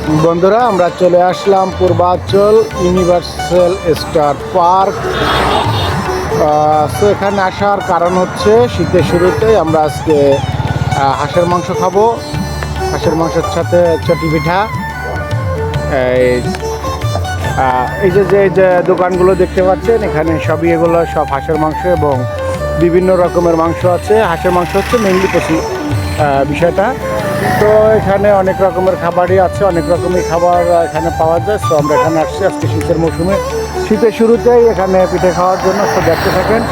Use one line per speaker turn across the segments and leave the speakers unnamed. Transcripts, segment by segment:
বন্ধুরা, আমরা চলে আসলাম পূর্বাঞ্চল ইউনিভার্সাল স্টার পার্ক। তো এখানে আসার কারণ হচ্ছে শীতের শুরুতেই আমরা আজকে হাঁসের মাংস খাবো। হাঁসের মাংসের সাথে চটি পিঠা। এই যে দোকানগুলো দেখতে পাচ্ছেন, এখানে সবই এগুলো সব হাঁসের মাংস এবং বিভিন্ন রকমের মাংস আছে। হাঁসের মাংস হচ্ছে মেইনলি বিষয়টা। তো এখানে অনেক রকমের খাবারই আছে, অনেক রকমের খাবার এখানে পাওয়া যায়। তো আমরা এখানে আসছি আজকে শীতের মৌসুমে, শীতের শুরুতেই এখানে পিঠে খাওয়ার জন্য। তো দেখতে থাকেন,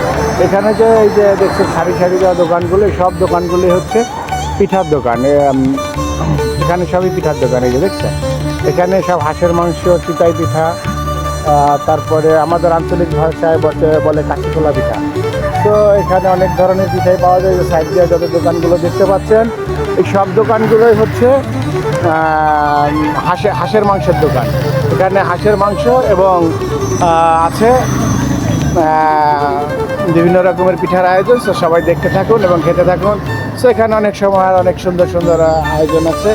এখানে যে এই যে দেখছেন সারি সারি দেওয়া দোকানগুলো, সব দোকানগুলি হচ্ছে পিঠার দোকান। এখানে সবই পিঠার দোকান। এই যে দেখছেন, এখানে সব হাঁসের মাংস, চিতাই পিঠা, তারপরে আমাদের আঞ্চলিক ভাষায় বলে কাঁচিকোলা পিঠা। তো এখানে অনেক ধরনের পিঠাই পাওয়া যায়। যে সাইড দিয়ে যত দোকানগুলো দেখতে পাচ্ছেন, এই সব দোকানগুলোই হচ্ছে হাঁসের মাংসের দোকান। এখানে হাঁসের মাংস এবং আছে বিভিন্ন রকমের পিঠার আয়োজন। তো সবাই দেখতে থাকুন এবং খেতে থাকুন। তো এখানে অনেক সময় অনেক সুন্দর সুন্দর আয়োজন আছে,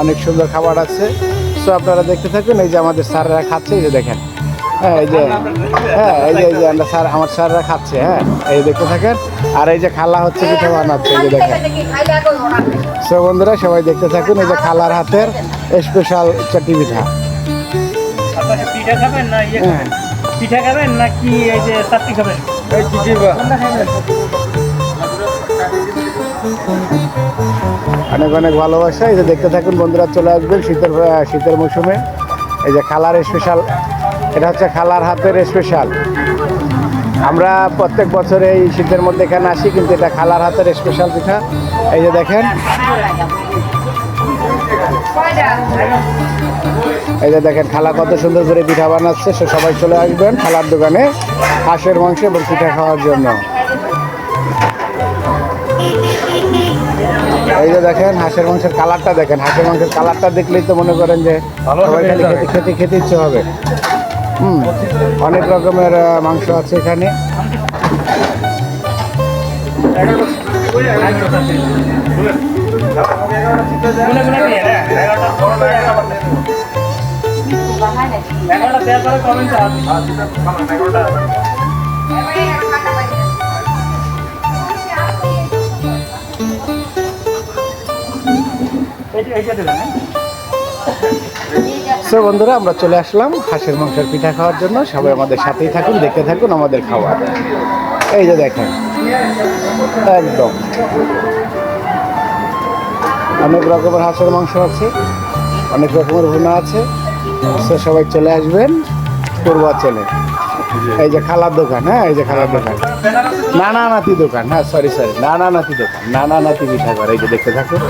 অনেক সুন্দর খাবার আছে। তো আপনারা দেখতে থাকুন। এই যে আমাদের স্যাররা খাচ্ছে, এই যে দেখেন। এই যে আমরা আমার স্যাররা খাচ্ছে। এই দেখতে থাকেন। আর এই যে খালা হচ্ছে পিঠা বানাচ্ছে, এই যে দেখেন। তো বন্ধুরা, সবাই দেখতে থাকুন। এই যে খালার হাতের স্পেশাল চটি পিঠা।
পিঠা খাবেন নাকি এই যে চাটনি খাবেন?
অনেক অনেক ভালোবাসা। এই যে দেখতে থাকুন বন্ধুরা, চলে আসবেন শীতের মৌসুমে। এই যে খালার স্পেশাল, এটা হচ্ছে খালার হাতের স্পেশাল। আমরা প্রত্যেক বছর এই শীতের মধ্যে এখানে আসি, কিন্তু এটা খালার হাতের স্পেশাল পিঠা। এই যে দেখেন, এই যে দেখেন খালা কত সুন্দর করে পিঠা বানাচ্ছে। সবাই চলে আসবেন খালার দোকানে হাঁসের মাংস এবং পিঠা খাওয়ার জন্য। এই যে দেখেন হাঁসের মাংসের কালারটা দেখেন। হাঁসের মাংসের কালারটা দেখলেই তো মনে করেন যে সবাই খালি খেতে ইচ্ছে হবে। অনেক রকমের মাংস আছে এখানে। সো বন্ধুরা, আমরা চলে আসলাম হাঁসের মাংসের পিঠা খাওয়ার জন্য। সবাই আমাদের সাথেই থাকুন, দেখতে থাকুন আমাদের খাবার। এই যে দেখেন, একদম অনেক রকমের হাঁসের মাংস আছে, অনেক রকমের ভুনা আছে। সো সবাই চলে আসবেন পূর্বাঞ্চলে। এই যে খালার দোকান, এই যে খালার দোকান, নানা নাতি দোকান। সরি নানা নাতি দোকান, নানা নাতি পিঠা ঘর। এই যে দেখতে থাকুন।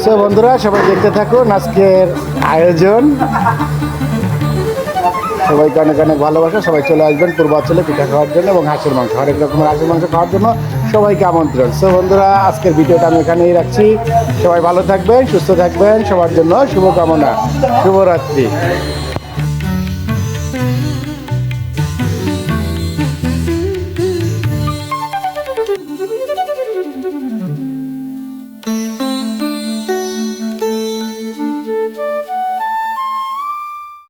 সো বন্ধুরা, সবাই দেখতে থাকুন আজকের আয়োজন। সবাইকে অনেক অনেক ভালোবাসা। সবাই চলে আসবেন পূর্বাঞ্চলে পিঠা খাওয়ার জন্য এবং হাঁসের মাংস, হরেক রকমের হাঁসের মাংস খাওয়ার জন্য সবাইকে আমন্ত্রণ। সো বন্ধুরা, আজকের ভিডিওটা আমি এখানেই রাখছি। সবাই ভালো থাকবেন, সুস্থ থাকবেন। সবার জন্য শুভকামনা। শুভরাত্রি।